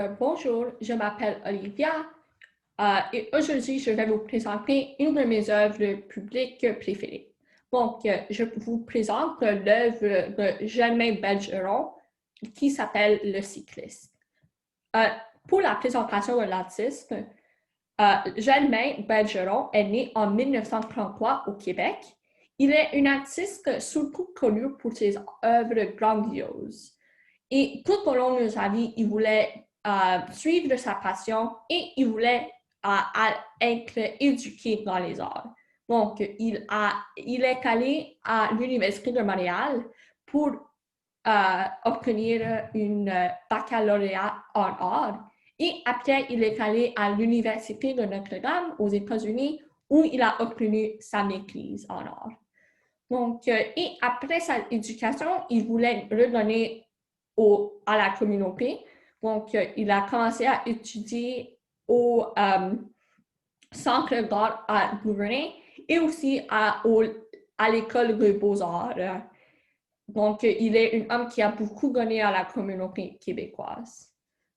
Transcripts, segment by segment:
Bonjour, je m'appelle Olivia et aujourd'hui je vais vous présenter une de mes œuvres publiques préférées. Donc, je vous présente l'œuvre de Germain Bergeron qui s'appelle Le cycliste. Euh, pour la présentation de l'artiste, Germain Bergeron est né en 1933 au Québec. Il est un artiste surtout connu pour ses œuvres grandioses. Et tout au long de sa vie, il voulait suivre sa passion et il voulait être éduqué dans les arts. Donc, il est allé à l'Université de Montréal pour obtenir une baccalauréat en arts. Et après, il est allé à l'Université de Notre-Dame aux États-Unis où il a obtenu sa maîtrise en arts. Donc, et après sa éducation, il voulait redonner à la communauté. Donc, il a commencé à étudier au Centre d'art à Gouvernet et aussi à l'école des beaux-arts. Donc, il est un homme qui a beaucoup donné à la communauté québécoise.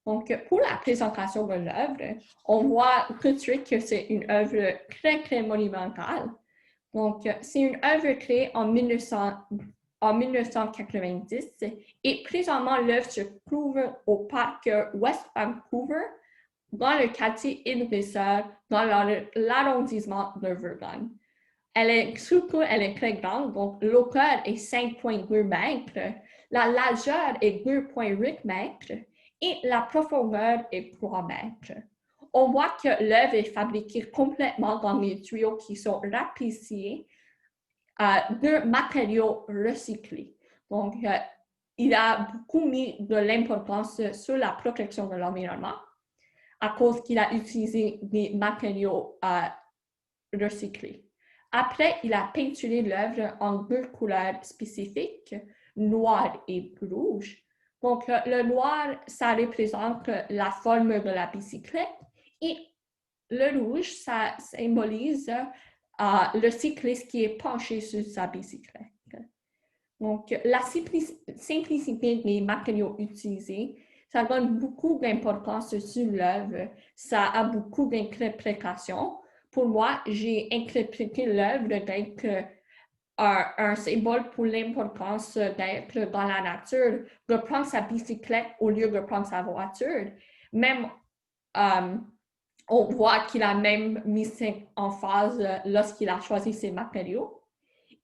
Donc, pour la présentation de l'œuvre, on voit tout de suite que c'est une œuvre très, très monumentale. Donc, c'est une œuvre créée en 1990 et présentement, l'œuvre se trouve au parc West Vancouver, dans le quartier Île-Riser, dans l'arrondissement de Verdun. Elle est très grande, donc l'hauteur est 5,2 mètres, la largeur est 2,8 mètres et la profondeur est 3 mètres. On voit que l'œuvre est fabriquée complètement dans des tuyaux qui sont rapiécés de matériaux recyclés. Donc, il a beaucoup mis de l'importance sur la protection de l'environnement à cause qu'il a utilisé des matériaux recyclés. Après, il a peinturé l'œuvre en deux couleurs spécifiques, noir et rouge. Donc, le noir, ça représente la forme de la bicyclette et le rouge, ça symbolise le cycliste qui est penché sur sa bicyclette. Donc, la simplicité des matériaux utilisés, ça donne beaucoup d'importance sur l'œuvre. Ça a beaucoup d'interprétations. Pour moi, j'ai interprété l'œuvre d'être un symbole pour l'importance d'être dans la nature, de prendre sa bicyclette au lieu de prendre sa voiture. Même, on voit qu'il a même mis en phase lorsqu'il a choisi ses matériaux.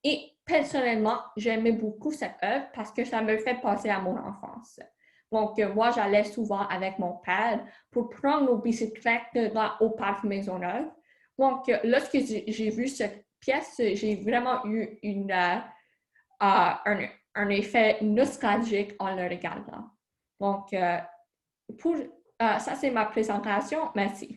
Et personnellement, j'aimais beaucoup cette œuvre parce que ça me fait penser à mon enfance. Donc, moi, j'allais souvent avec mon père pour prendre nos bicyclettes au parc Maisonneuve. Donc, lorsque j'ai vu cette pièce, j'ai vraiment eu un effet nostalgique en le regardant. Donc, ça, c'est ma présentation. Merci.